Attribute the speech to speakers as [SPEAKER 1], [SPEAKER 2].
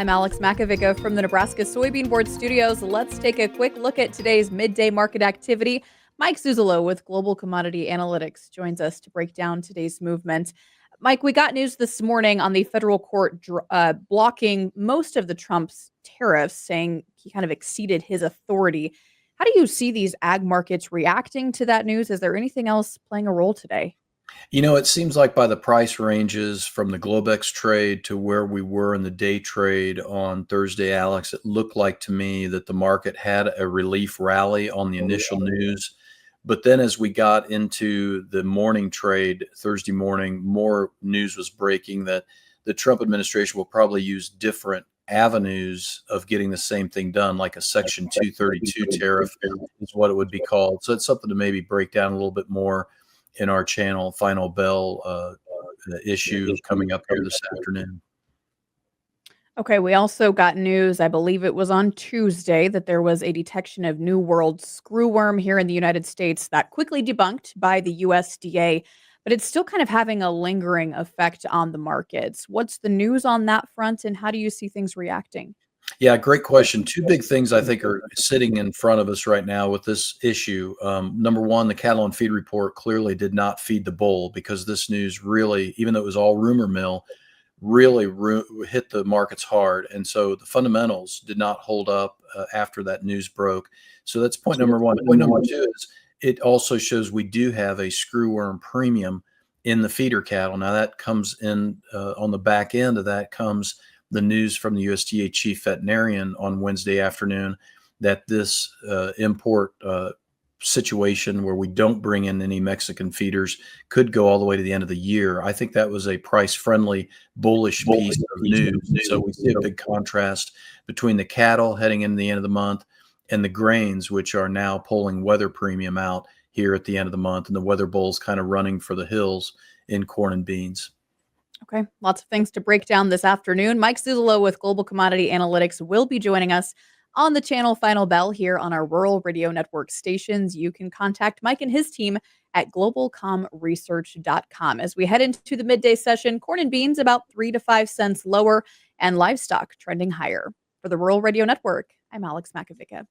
[SPEAKER 1] I'm Alex Makovica from the Nebraska Soybean Board Studios. Let's take a quick look at today's midday market activity. Mike Zuzolo with Global Commodity Analytics joins us to break down today's movement. Mike, we got news this morning on the federal court blocking most of the Trump's tariffs, saying he kind of exceeded his authority. How do you see these ag markets reacting to that news? Is there anything else playing a role today?
[SPEAKER 2] It seems like by the price ranges from the Globex trade to where we were in the day trade on Thursday, Alex, it looked like to me that the market had a relief rally on the initial news. But then as we got into the morning trade Thursday morning, more news was breaking that the Trump administration will probably use different avenues of getting the same thing done, like a Section 232 tariff is what it would be called. So it's something to maybe break down a little bit more in our channel, Final Bell issue coming up here this afternoon.
[SPEAKER 1] Okay, we also got news, I believe it was on Tuesday, that there was a detection of New World screwworm here in the United States that quickly debunked by the USDA, but it's still kind of having a lingering effect on the markets. What's the news on that front, and how do you see things reacting?
[SPEAKER 2] Yeah, great question. Two big things I think are sitting in front of us right now with this issue. Number one, the cattle and feed report clearly did not feed the bull because this news really, even though it was all rumor mill, really hit the markets hard. And so the fundamentals did not hold up after that news broke. So that's point number one. Point number two is it also shows we do have a screwworm premium in the feeder cattle. Now that comes in on the back end of that comes the news from the USDA chief veterinarian on Wednesday afternoon that this import situation where we don't bring in any Mexican feeders could go all the way to the end of the year. I think that was a price-friendly, bullish piece of news. So we see a big contrast between the cattle heading into the end of the month and the grains, which are now pulling weather premium out here at the end of the month, and the weather bull's kind of running for the hills in corn and beans.
[SPEAKER 1] Okay, lots of things to break down this afternoon. Mike Zuzolo with Global Commodity Analytics will be joining us on the channel Final Bell here on our rural radio network stations. You can contact Mike and his team at globalcomresearch.com. As we head into the midday session, corn and beans about 3 to 5 cents lower and livestock trending higher. For the Rural Radio Network, I'm Alex Makovica.